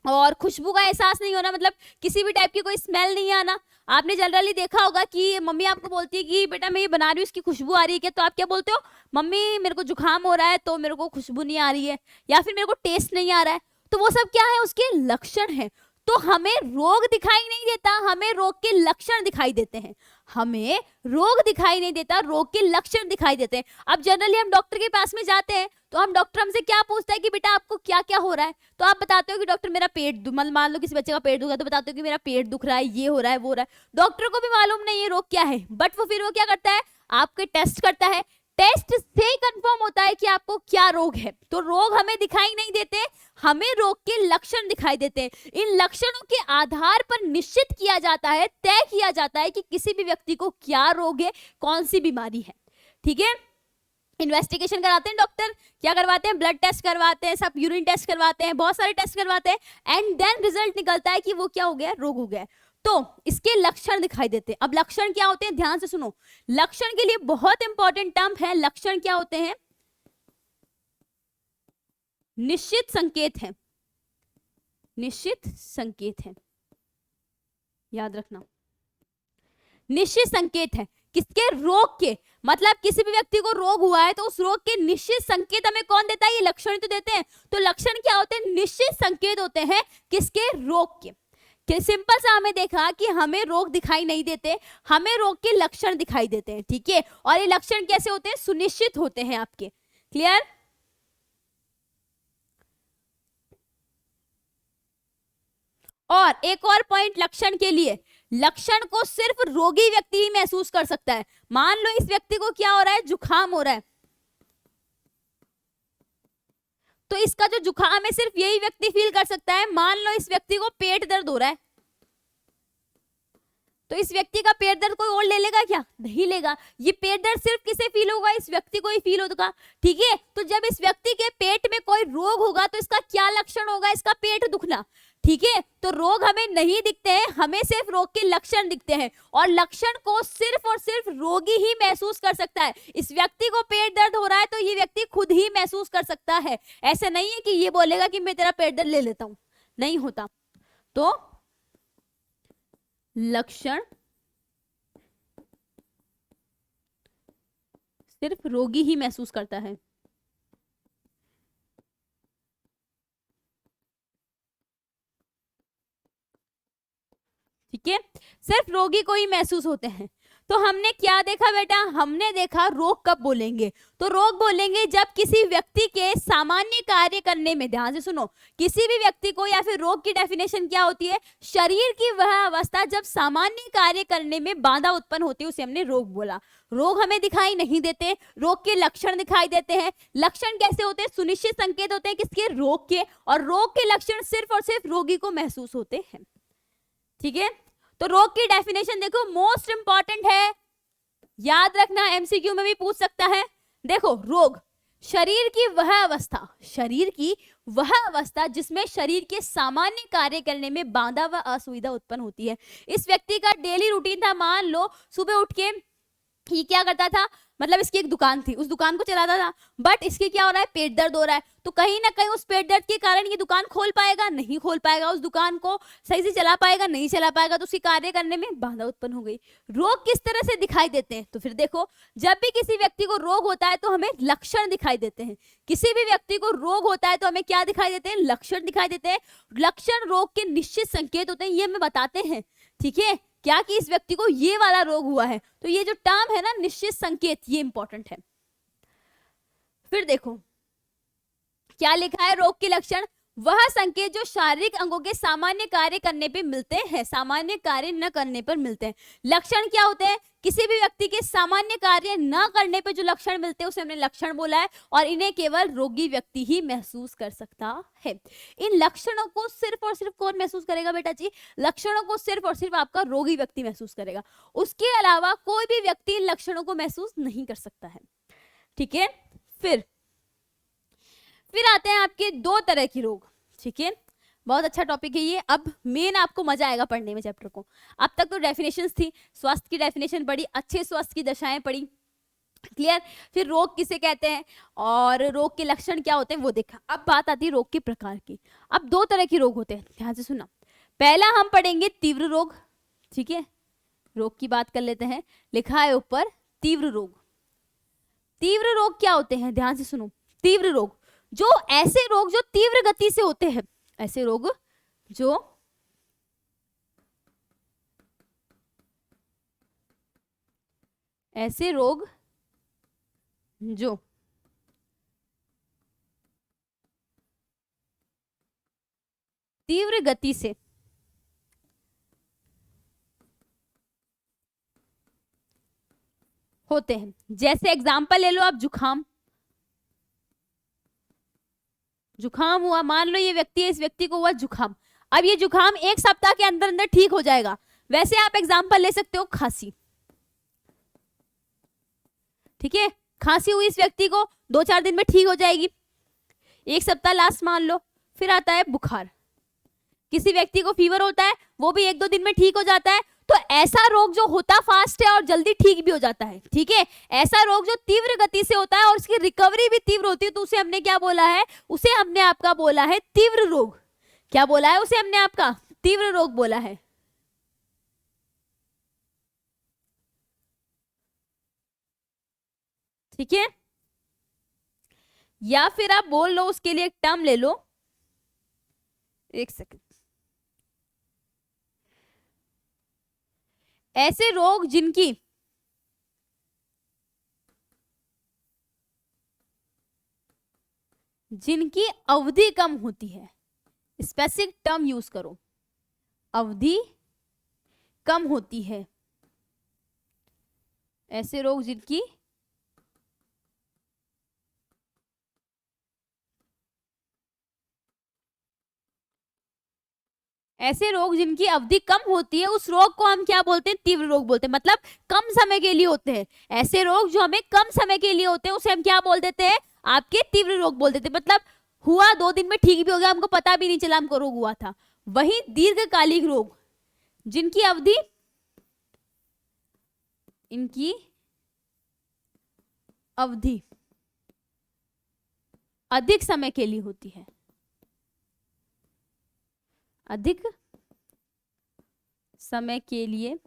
और खुशबू का एहसास नहीं होना, मतलब किसी भी टाइप की कोई स्मेल नहीं आना। आपने जनरली देखा होगा कि मम्मी आपको बोलती है कि बेटा मैं ये बना रही हूँ, इसकी खुशबू आ रही है क्या? तो आप क्या बोलते हो? मम्मी मेरे को जुखाम हो रहा है तो मेरे को खुशबू नहीं आ रही है, या फिर मेरे को टेस्ट नहीं आ रहा है। तो वो सब क्या है? उसके लक्षण है। तो हमें रोग दिखाई नहीं देता, हमें रोग के लक्षण दिखाई देते हैं। हमें रोग दिखाई नहीं देता, रोग के लक्षण दिखाई देते हैं। अब जनरली हम डॉक्टर के पास में जाते हैं तो हम डॉक्टर हमसे क्या पूछता है कि बेटा आपको क्या क्या हो रहा है? तो आप बताते हो कि डॉक्टर मेरा पेट, मान लो किसी बच्चे का पेट दुखा तो बताते हो कि मेरा पेट दुख रहा है, ये हो रहा है, वो हो रहा है। डॉक्टर को भी मालूम नहीं है रोग क्या है, बट वो फिर वो क्या करता है? आपके टेस्ट करता है, टेस्ट से ही कंफर्म होता है कि आपको क्या रोग है। तो रोग हमें दिखाई नहीं देते, हमें रोग के लक्षण दिखाई देते हैं। इन लक्षणों के आधार पर निश्चित किया जाता है, तय किया जाता है कि किसी भी व्यक्ति को क्या रोग है, कौन सी बीमारी है। ठीक है, इन्वेस्टिगेशन कराते हैं डॉक्टर, क्या करवाते हैं? ब्लड टेस्ट करवाते हैं, सब यूरिन टेस्ट करवाते हैं, बहुत सारे टेस्ट करवाते हैं, एंड देन रिजल्ट निकलता है कि वो क्या हो गया? रोग हो गया। तो इसके लक्षण दिखाई देते हैं। अब लक्षण क्या होते हैं? ध्यान से सुनो, लक्षण के लिए बहुत इंपॉर्टेंट टर्म है। लक्षण क्या होते हैं? निश्चित संकेत है, निश्चित संकेत है, याद रखना, निश्चित संकेत है। किसके? रोग के। मतलब किसी भी व्यक्ति को रोग हुआ है तो उस रोग के निश्चित संकेत हमें कौन देता है? ये लक्षण तो देते हैं। तो लक्षण क्या होते हैं? निश्चित संकेत होते हैं। किसके? रोग के। सिंपल सा हमें देखा कि हमें रोग दिखाई नहीं देते, हमें रोग के लक्षण दिखाई देते हैं। ठीक है, और ये लक्षण कैसे होते हैं? सुनिश्चित होते हैं आपके। क्लियर? और एक और पॉइंट लक्षण के लिए, लक्षण को सिर्फ रोगी व्यक्ति ही महसूस कर सकता है। मान लो इस व्यक्ति को क्या हो रहा है? जुखाम हो रहा है, तो इसका जो जुखाम है सिर्फ यही व्यक्ति फील कर सकता है। मान लो इस व्यक्ति को पेट दर्द हो रहा है, तो इस व्यक्ति का पेट दर्द कोई और ले लेगा क्या? नहीं लेगा। ये पेट दर्द सिर्फ किसे फील होगा? इस व्यक्ति को ही फील होगा। ठीक है, तो जब इस व्यक्ति के पेट में कोई रोग होगा तो इसका क्या लक्षण होगा? इसका पेट दुखना। ठीक है, तो रोग हमें नहीं दिखते हैं, हमें सिर्फ रोग के लक्षण दिखते हैं, और लक्षण को सिर्फ और सिर्फ रोगी ही महसूस कर सकता है। इस व्यक्ति को पेट दर्द हो रहा है तो ये व्यक्ति खुद ही महसूस कर सकता है। ऐसे नहीं है कि ये बोलेगा कि मैं तेरा पेट दर्द ले लेता हूं, नहीं होता। तो लक्षण सिर्फ रोगी ही महसूस करता है। ठीक है, सिर्फ रोगी को ही महसूस होते हैं। तो हमने क्या देखा बेटा? हमने देखा रोग कब बोलेंगे? तो रोग बोलेंगे जब किसी व्यक्ति के सामान्य कार्य करने में, ध्यान से सुनो, किसी भी व्यक्ति को, या फिर रोग की डेफिनेशन क्या होती है? शरीर की वह अवस्था जब सामान्य कार्य करने में बाधा उत्पन्न होती है, उसे हमने रोग बोला। रोग हमें दिखाई नहीं देते, रोग के लक्षण दिखाई देते हैं। लक्षण कैसे होते हैं? सुनिश्चित संकेत होते हैं। किसके? रोग के। और रोग के लक्षण सिर्फ और सिर्फ रोगी को महसूस होते हैं। ठीक है, तो रोग की डेफिनेशन देखो, मोस्ट इंपॉर्टेंट है, याद रखना, एमसीक्यू में भी पूछ सकता है। देखो, रोग शरीर की वह अवस्था, शरीर की वह अवस्था जिसमें शरीर के सामान्य कार्य करने में बाधा व असुविधा उत्पन्न होती है। इस व्यक्ति का डेली रूटीन था, मान लो सुबह उठ के ये क्या करता था? मतलब इसकी एक दुकान थी, उस दुकान को चलाता था, बट इसके क्या हो रहा है? पेट दर्द हो रहा है। तो कहीं ना कहीं उस पेट दर्द के कारण ये दुकान खोल पाएगा? नहीं खोल पाएगा। उस दुकान को सही से चला पाएगा? नहीं चला पाएगा। तो उसके कार्य करने में बाधा उत्पन्न हो गई। रोग किस तरह से दिखाई देते हैं? तो फिर देखो, जब भी किसी व्यक्ति को रोग होता है तो हमें लक्षण दिखाई देते हैं। किसी भी व्यक्ति को रोग होता है तो हमें क्या दिखाई देते हैं? लक्षण दिखाई देते हैं। लक्षण रोग के निश्चित संकेत होते हैं, ये हमें बताते हैं। ठीक है, क्या कि इस व्यक्ति को ये वाला रोग हुआ है। तो ये जो टर्म है ना, निश्चित संकेत, ये इंपॉर्टेंट है। फिर देखो क्या लिखा है? रोग के लक्षण वह संकेत जो शारीरिक अंगों के सामान्य कार्य करने पे मिलते हैं, सामान्य कार्य न करने पर मिलते हैं। लक्षण क्या होते हैं? किसी भी व्यक्ति के सामान्य कार्य न करने पे जो लक्षण मिलते हैं उसे हमने लक्षण बोला है, और इन्हें केवल रोगी व्यक्ति ही महसूस कर सकता है। इन लक्षणों को सिर्फ और सिर्फ कौन महसूस करेगा बेटा जी? लक्षणों को सिर्फ और सिर्फ आपका रोगी व्यक्ति महसूस करेगा। उसके अलावा कोई भी व्यक्ति इन लक्षणों को महसूस नहीं कर सकता है। ठीक है, फिर आते हैं आपके दो तरह के रोग, ठीक है, बहुत अच्छा टॉपिक है ये। अब मेन आपको मजा आएगा पढ़ने में चैप्टर को। अब तक तो डेफिनेशंस थी, स्वास्थ्य की डेफिनेशन पढ़ी, अच्छे स्वास्थ्य की दशाएं पढ़ी, क्लियर। फिर रोग किसे कहते हैं और रोग के लक्षण क्या होते हैं वो देखा। अब बात आती है रोग के प्रकार की। अब दो तरह के रोग होते हैं, ध्यान से सुना। पहला हम पढ़ेंगे तीव्र रोग, ठीक है, रोग की बात कर लेते हैं, लिखा है ऊपर तीव्र रोग। तीव्र रोग क्या होते हैं, ध्यान से सुनो। तीव्र रोग जो ऐसे रोग जो तीव्र गति से होते हैं, ऐसे रोग जो ऐसे रोग जो तीव्र गति से होते हैं, जैसे एग्जांपल ले लो आप, जुखाम। जुखाम हुआ, मान लो ये व्यक्ति है, इस व्यक्ति को हुआ जुखाम। अब ये जुखाम एक सप्ताह के अंदर अंदर ठीक हो जाएगा। वैसे आप एग्जांपल ले सकते हो खांसी, ठीक है, खांसी हुई इस व्यक्ति को 2-4 दिन में ठीक हो जाएगी, एक सप्ताह लास्ट मान लो। फिर आता है बुखार, किसी व्यक्ति को फीवर होता है, वो भी 1-2 दिन में ठीक हो जाता है। तो ऐसा रोग जो होता फास्ट है और जल्दी ठीक भी हो जाता है, ठीक है, ऐसा रोग जो तीव्र गति से होता है और उसकी रिकवरी भी तीव्र होती है, तो उसे हमने क्या बोला है, उसे हमने आपका बोला है तीव्र रोग। क्या बोला है उसे हमने आपका, तीव्र रोग बोला है। ठीक है, या फिर आप बोल लो उसके लिए एक टर्म ले लो, एक सेकंड। ऐसे रोग जिनकी अवधि कम होती है, स्पेसिफिक टर्म यूज करो, अवधि कम होती है। ऐसे रोग जिनकी ऐसे रोग जिनकी अवधि कम होती है, उस रोग को हम क्या बोलते हैं, तीव्र रोग बोलते हैं, मतलब कम समय के लिए होते हैं। ऐसे रोग जो हमें कम समय के लिए होते हैं उसे हम क्या बोल देते हैं, आपके तीव्र रोग बोल देते हैं। मतलब हुआ 2 दिन में ठीक भी हो गया, हमको पता भी नहीं चला हमको रोग हुआ था। वही दीर्घकालिक रोग जिनकी अवधि, इनकी अवधि अधिक समय के लिए होती है, अधिक समय के लिए।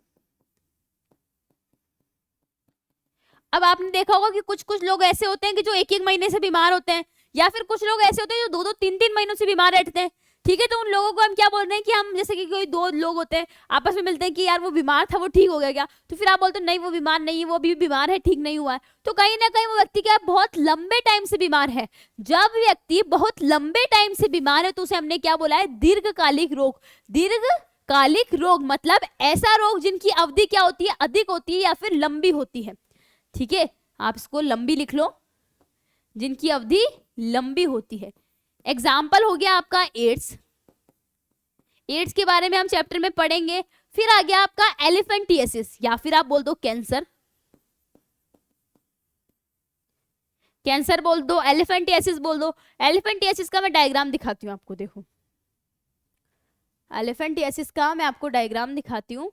अब आपने देखा होगा कि कुछ कुछ लोग ऐसे होते हैं कि जो 1-1 महीने से बीमार होते हैं, या फिर कुछ लोग ऐसे होते हैं जो 2-2, 3-3 महीनों से बीमार रहते हैं, ठीक है। तो उन लोगों को हम क्या बोल रहे हैं कि हम, जैसे कि कोई 2 लोग होते हैं आपस में मिलते हैं कि यार वो बीमार था, वो ठीक हो गया क्या, तो फिर आप बोलते हैं नहीं वो बीमार नहीं है, वो अभी बीमार है, ठीक नहीं हुआ है। तो कहीं ना कहीं वो व्यक्ति क्या बहुत लंबे टाइम से बीमार है। जब व्यक्ति बहुत लंबे टाइम से बीमार है तो उसे हमने क्या बोला है, दीर्घकालिक रोग। दीर्घकालिक रोग मतलब ऐसा रोग जिनकी अवधि क्या होती है, अधिक होती है या फिर लंबी होती है, ठीक है। आप इसको लंबी लिख लो, जिनकी अवधि लंबी होती है। एग्जाम्पल हो गया आपका एड्स, एड्स के बारे में हम चैप्टर में पढ़ेंगे। फिर आ गया आपका एलिफेंटियासिस, या फिर आप बोल दो कैंसर, कैंसर बोल दो, एलिफेंटियासिस बोल दो। एलिफेंटियासिस का मैं डायग्राम दिखाती हूँ आपको, देखो एलिफेंटियासिस का मैं आपको डायग्राम दिखाती हूँ,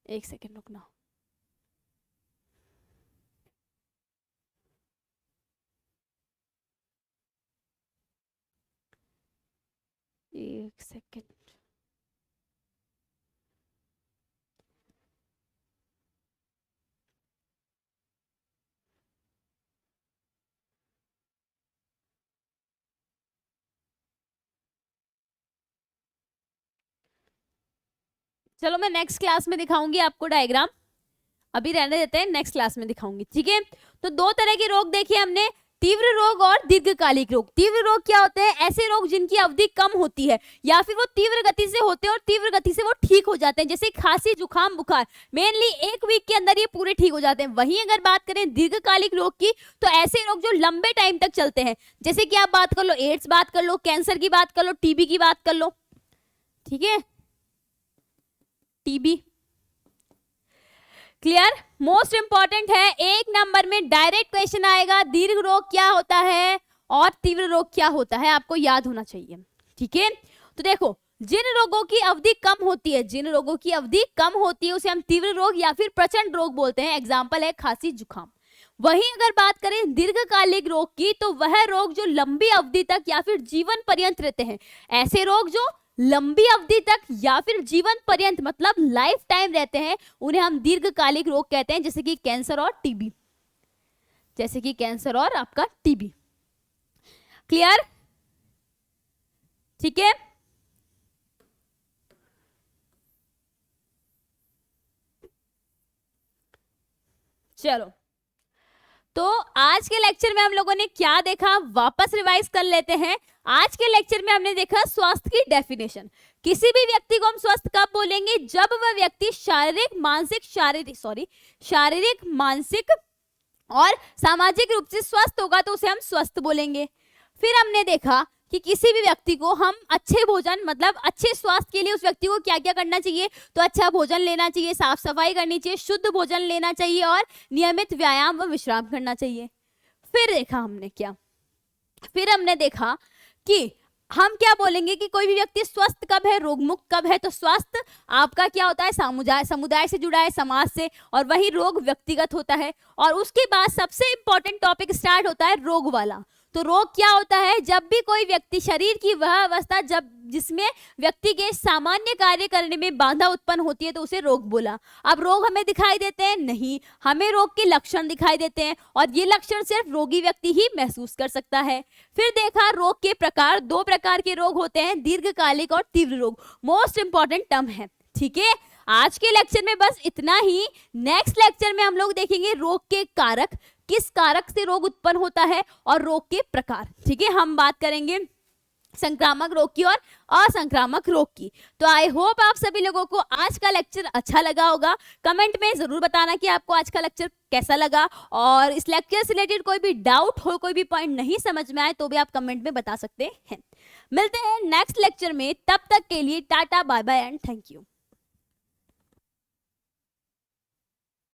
एक सेकेंड रुकना। एक सेकेंड, चलो मैं नेक्स्ट क्लास में दिखाऊंगी आपको डायग्राम, अभी रहने देते हैं, नेक्स्ट क्लास में दिखाऊंगी, ठीक है। तो दो तरह के रोग देखे हमने, तीव्र रोग और दीर्घकालिक रोग। तीव्र रोग क्या होते हैं, ऐसे रोग जिनकी अवधि कम होती है या फिर वो तीव्र गति से होते हैं और तीव्र गति से वो ठीक हो जाते हैं, जैसे खांसी, जुकाम, बुखार, मेनली 1 वीक के अंदर ये पूरे ठीक हो जाते हैं। वहीं अगर बात करें दीर्घकालिक रोग की, तो ऐसे रोग जो लंबे टाइम तक चलते हैं, जैसे कि आप बात कर लो एड्स, बात कर लो कैंसर की, बात कर लो टीबी की, बात कर लो, ठीक है, टीबी। क्लियर? मोस्ट इंपॉर्टेंट है, एक नंबर में डायरेक्ट क्वेश्चन आएगा, दीर्घ रोग क्या होता है और तीव्र रोग क्या होता है, आपको याद होना चाहिए। ठीक है, तो देखो, जिन रोगों की अवधि कम होती है, जिन रोगों की अवधि कम होती है उसे हम तीव्र रोग या फिर प्रचंड रोग बोलते हैं। एग्जाम्पल है खांसी जुकाम। वहीं अगर बात करें दीर्घकालिक रोग की, तो वह रोग जो लंबी अवधि तक या फिर जीवन पर्यंत रहते हैं, ऐसे रोग जो लंबी अवधि तक या फिर जीवन पर्यंत मतलब लाइफ टाइम रहते हैं, उन्हें हम दीर्घकालिक रोग कहते हैं, जैसे कि कैंसर और टीबी, जैसे कि कैंसर और आपका टीबी। क्लियर? ठीक है, चलो, तो आज के लेक्चर में हम लोगों ने क्या देखा, वापस रिवाइज कर लेते हैं। आज के लेक्चर में हमने देखा स्वास्थ्य की डेफिनेशन। किसी भी व्यक्ति को हम स्वस्थ कब बोलेंगे, जब वह व्यक्ति शारीरिक मानसिक और सामाजिक रूप से स्वस्थ होगा तो उसे हम स्वस्थ बोलेंगे। फिर हमने देखा कि किसी भी व्यक्ति को हम अच्छे भोजन मतलब अच्छे स्वास्थ्य के लिए उस व्यक्ति को क्या क्या करना चाहिए, तो अच्छा भोजन लेना चाहिए, साफ सफाई करनी चाहिए, शुद्ध भोजन लेना चाहिए और नियमित व्यायाम व विश्राम करना चाहिए। फिर देखा हमने क्या, फिर हमने देखा कि हम क्या बोलेंगे कि कोई भी व्यक्ति स्वस्थ कब है, रोग मुक्त कब है। तो स्वास्थ्य आपका क्या होता है, समुदाय से जुड़ा है, समाज से, और वही रोग व्यक्तिगत होता है। और उसके बाद सबसे इंपॉर्टेंट टॉपिक स्टार्ट होता है रोग वाला। तो रोग क्या होता है, जब भी कोई व्यक्ति शरीर की वह अवस्था जिसमें व्यक्ति के सामान्य कार्य करने में बाधा उत्पन्न होती है तो उसे रोग बोला। अब रोग हमें दिखाई देते हैं नहीं, हमें रोग के लक्षण दिखाई देते हैं और ये लक्षण सिर्फ रोगी व्यक्ति ही महसूस कर सकता है। फिर देखा रोग के प्रकार, दो प्रकार के रोग होते हैं, दीर्घकालिक और तीव्र रोग। मोस्ट इंपॉर्टेंट टर्म है। ठीक है, आज के लेक्चर में बस इतना ही। नेक्स्ट लेक्चर में हम लोग देखेंगे रोग के कारक, किस कारक से रोग उत्पन्न होता है और रोग के प्रकार। ठीक है, हम बात करेंगे संक्रामक रोग की और असंक्रामक रोग की। तो आई होप आप सभी लोगों को आज का लेक्चर अच्छा लगा होगा। कमेंट में जरूर बताना कि आपको आज का लेक्चर कैसा लगा, और इस लेक्चर से रिलेटेड कोई भी डाउट हो, कोई भी पॉइंट नहीं समझ में आए तो भी आप कमेंट में बता सकते हैं। मिलते हैं नेक्स्ट लेक्चर में, तब तक के लिए टाटा bye bye and thank you.